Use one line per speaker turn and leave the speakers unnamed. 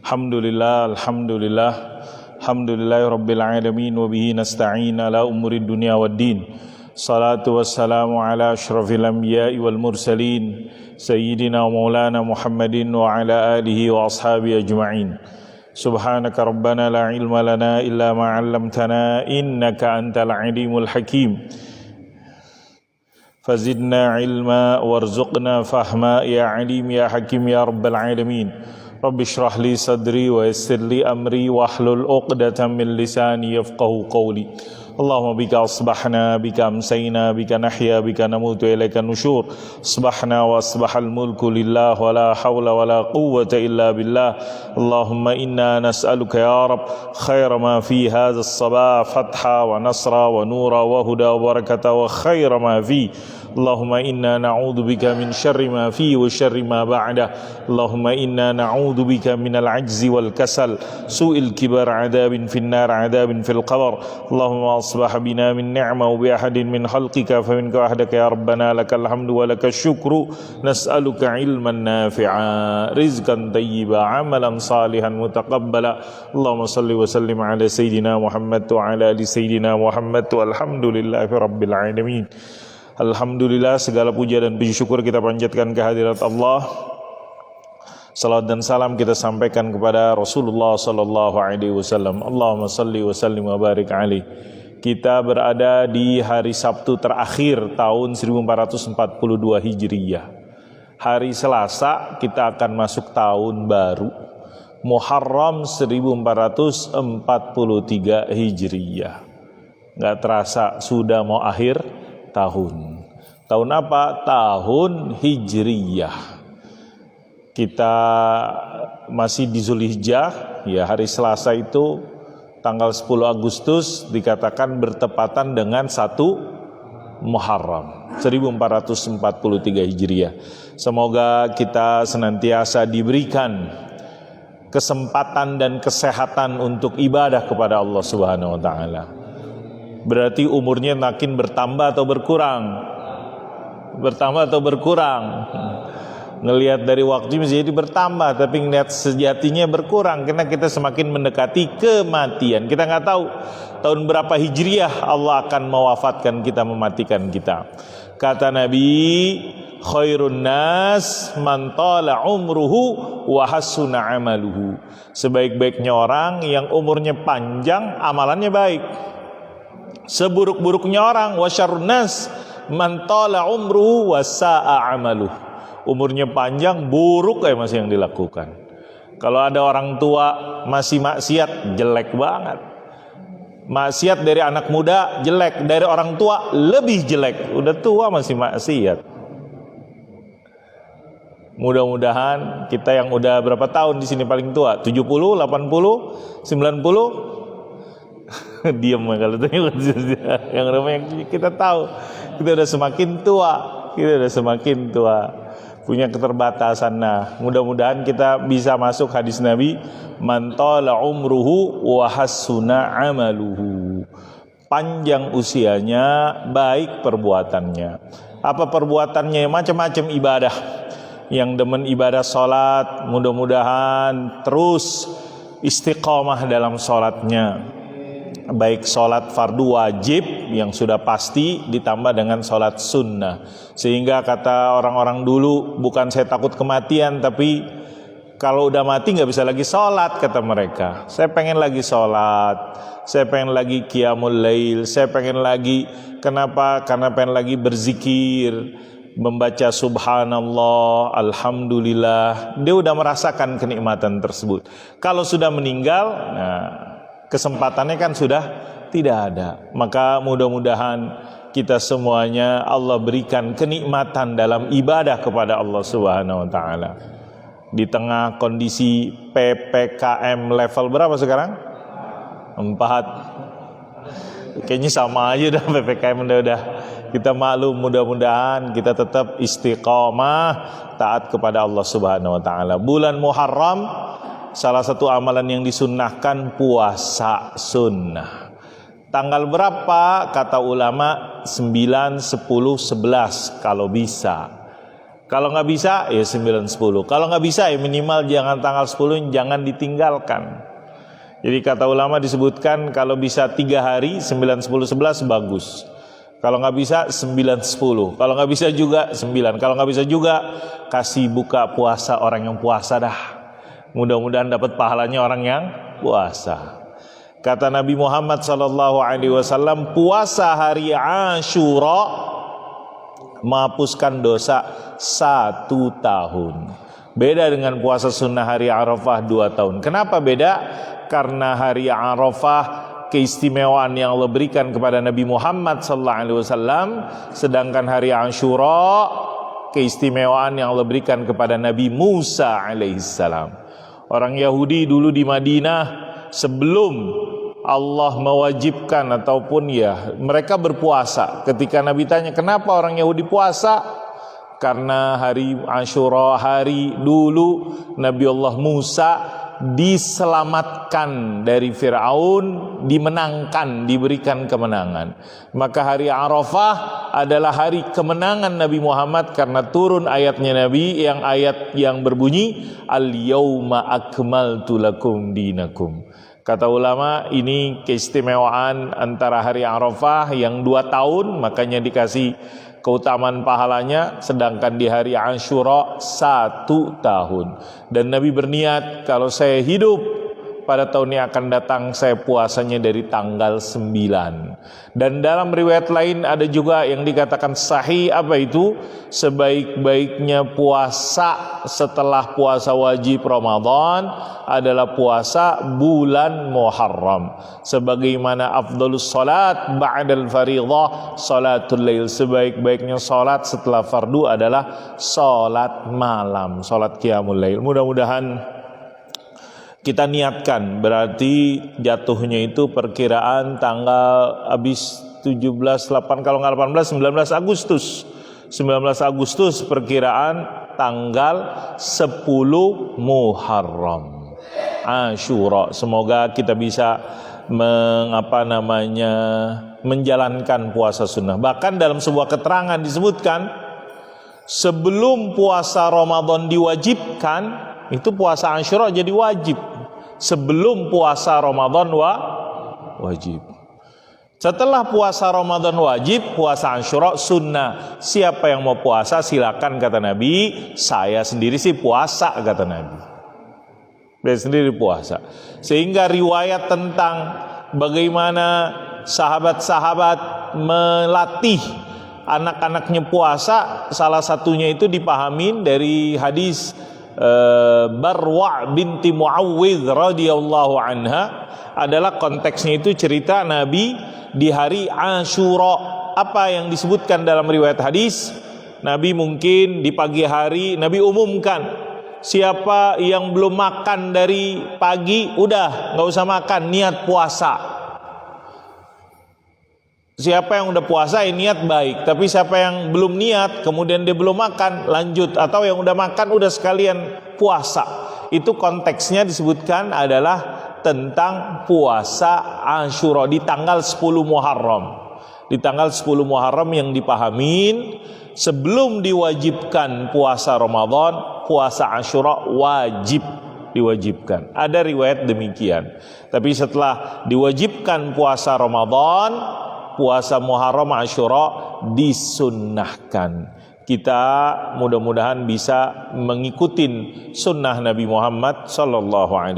Alhamdulillah, alhamdulillah rabbil alamin wa bihi nasta'in ala umurid dunya waddin. Salatu wassalamu ala asyrafil anbiya'i wal mursalin sayyidina wa maulana Muhammadin wa ala alihi wa ashabihi ajma'in. Subhanaka rabbana la ilma lana illa ma 'allamtana innaka antal alimul hakim. Fazidna ilma warzuqna fahma ya alim ya hakim ya rabbal alamin. Rabbi shrah li sadri wa yassir li amri wahlul 'uqdatam min lisani yafqahu qawli. Allahumma bika asbahna bika amsayna bika nahya bika namutu ilaika nusyur. Asbahna wa asbahal mulku lillah wa la hawla wa la quwwata illa billah. Allahumma inna nas'aluka ya Rabb khaira ma fi hadha as-sabah fatha wa nasra wa nura wa huda wa barakata wa khaira ma fi. Allahumma inna na'udzu bika min syarri ma fi wa syarri ma ba'da. Allahumma inna na'udzu bika minal ajzi wal kasal su'il kibar adabin finnar adabin fil qabr. Allahumma asbah bina min ni'ma wa bi ahadin min khalqika fa minka wahdaka ya rabbana lakal hamdu wa lakal syukru. Nas'aluka ilman nafi'a rizqan tayyiba amalan salihan mutaqabbala. Allahumma salli wa sallim ala sayyidina Muhammad wa ala ali sayyidina Muhammad walhamdulillahi rabbil alamin. Alhamdulillah, segala puja dan puji syukur kita panjatkan kehadirat Allah. Salat dan salam kita sampaikan kepada Rasulullah sallallahu alaihi wasallam. Allahumma salli wa sallim wa barik alaihi. Kita berada di hari Sabtu terakhir tahun 1442 Hijriyah. Hari Selasa kita akan masuk tahun baru Muharram 1443 Hijriyah. Nggak terasa sudah mau akhir tahun. Tahun apa? Tahun Hijriyah. Kita masih di Zulhijjah, ya, hari Selasa itu tanggal 10 Agustus dikatakan bertepatan dengan 1 Muharram 1443 Hijriah. Semoga kita senantiasa diberikan kesempatan dan kesehatan untuk ibadah kepada Allah Subhanahu wa taala. Berarti umurnya makin bertambah atau berkurang? Bertambah atau berkurang? Ngelihat dari waktu menjadi bertambah, tapi ngelihat sejatinya berkurang karena kita semakin mendekati kematian. Kita nggak tahu tahun berapa Hijriah Allah akan mewafatkan kita, mematikan kita. Kata Nabi, khairun nas man tala umruhu wa hasuna amaluhu. Sebaik-baiknya orang yang umurnya panjang, amalannya baik. Seburuk-buruknya orang, wa syarrun nas man tala umruhu wa sa'a amaluhu. Umurnya panjang, buruk kayak masih yang dilakukan. Kalau ada orang tua masih maksiat, jelek banget. Maksiat dari anak muda jelek, dari orang tua lebih jelek. Udah tua masih maksiat. Mudah-mudahan kita yang udah berapa tahun di sini paling tua? 70, 80, 90? Diam kalau yang namanya kita tahu kita udah semakin tua, punya keterbatasan. Nah, mudah-mudahan kita bisa masuk hadis Nabi, man tala umruhu wa hasuna amaluhu. Panjang usianya, baik perbuatannya. Apa perbuatannya? Macam-macam ibadah. Yang demen ibadah salat, mudah-mudahan terus istiqomah dalam salatnya. Baik sholat fardu wajib yang sudah pasti ditambah dengan sholat sunnah. Sehingga kata orang-orang dulu, bukan saya takut kematian, tapi kalau udah mati nggak bisa lagi sholat, kata mereka. Saya pengen lagi sholat, saya pengen lagi qiyamul lail, saya pengen lagi, kenapa? Karena pengen lagi berzikir, membaca subhanallah, alhamdulillah. Dia udah merasakan kenikmatan tersebut. Kalau sudah meninggal, nah, kesempatannya kan sudah tidak ada. Maka mudah-mudahan kita semuanya Allah berikan kenikmatan dalam ibadah kepada Allah Subhanahu wa taala. Di tengah kondisi PPKM level berapa sekarang? 4. Kayaknya sama aja dah PPKM udah. Kita maklum, mudah-mudahan kita tetap istiqamah taat kepada Allah Subhanahu wa taala. Bulan Muharram salah satu amalan yang disunnahkan puasa sunnah. Tanggal berapa? Kata ulama 9, 10, 11 kalau bisa. Kalau nggak bisa ya 9-10. Kalau nggak bisa ya minimal jangan tanggal 10, jangan ditinggalkan. Jadi kata ulama disebutkan kalau bisa 3 hari 9, 10, 11 bagus. Kalau nggak bisa 9, 10. Kalau nggak bisa juga 9. Kalau nggak bisa juga kasih buka puasa orang yang puasa dah. Mudah-mudahan dapat pahalanya orang yang puasa. Kata Nabi Muhammad SAW, puasa hari Ashura menghapuskan dosa 1 tahun. Beda dengan puasa sunnah hari Arafah 2 tahun. Kenapa beda? Karena hari Arafah keistimewaan yang Allah berikan kepada Nabi Muhammad SAW, sedangkan hari Ashura keistimewaan yang Allah berikan kepada Nabi Musa alaihissalam. Orang Yahudi dulu di Madinah sebelum Allah mewajibkan ataupun ya mereka berpuasa. Ketika Nabi tanya kenapa orang Yahudi puasa, karena hari Ashura hari dulu Nabi Allah Musa diselamatkan dari Fir'aun, dimenangkan, diberikan kemenangan. Maka hari Arafah adalah hari kemenangan Nabi Muhammad karena turun ayatnya Nabi ayat yang berbunyi Al-Yawma akmaltu lakum dinakum. Kata ulama ini keistimewaan antara hari Arafah yang 2 tahun makanya dikasih keutamaan pahalanya, sedangkan di hari Ashura 1 tahun. Dan Nabi berniat kalau saya hidup pada tahun yang akan datang saya puasanya dari tanggal 9. Dan dalam riwayat lain ada juga yang dikatakan sahih, apa itu? Sebaik-baiknya puasa setelah puasa wajib Ramadan adalah puasa bulan Muharram. Sebagaimana afdhalus salat ba'dal fariidhah salatul lail, sebaik-baiknya salat setelah fardu adalah salat malam, salat qiyamul lail. Mudah-mudahan kita niatkan, berarti jatuhnya itu perkiraan tanggal habis 17, 8 kalau nggak 18, 19 Agustus. 19 Agustus perkiraan tanggal 10 Muharram Ashura. Semoga kita bisa menjalankan puasa sunnah. Bahkan dalam sebuah keterangan disebutkan sebelum puasa Ramadan diwajibkan, itu puasa Ashura jadi wajib. Sebelum puasa Ramadan wajib. Setelah puasa Ramadan wajib, puasa Ashura sunnah. Siapa yang mau puasa silakan kata Nabi. Saya sendiri sih puasa kata Nabi. Saya sendiri puasa. Sehingga riwayat tentang bagaimana sahabat-sahabat melatih anak-anaknya puasa, salah satunya itu dipahamin dari hadis Barwa binti Muawwidh radhiyallahu anha. Adalah konteksnya itu cerita Nabi di hari Ashura. Apa yang disebutkan dalam riwayat hadis, Nabi mungkin di pagi hari Nabi umumkan, siapa yang belum makan dari pagi udah nggak usah makan, niat puasa. Siapa yang udah puasa ya niat baik, tapi siapa yang belum niat kemudian dia belum makan lanjut, atau yang udah makan udah sekalian puasa. Itu konteksnya disebutkan adalah tentang puasa Ashura di tanggal 10 Muharram. Di tanggal 10 Muharram yang dipahamin sebelum diwajibkan puasa Ramadan, puasa Ashura wajib diwajibkan. Ada riwayat demikian. Tapi setelah diwajibkan puasa Ramadan, puasa Muharram Ashura disunnahkan. Kita mudah-mudahan bisa mengikuti sunnah Nabi Muhammad sallallahu alaihi wasallam.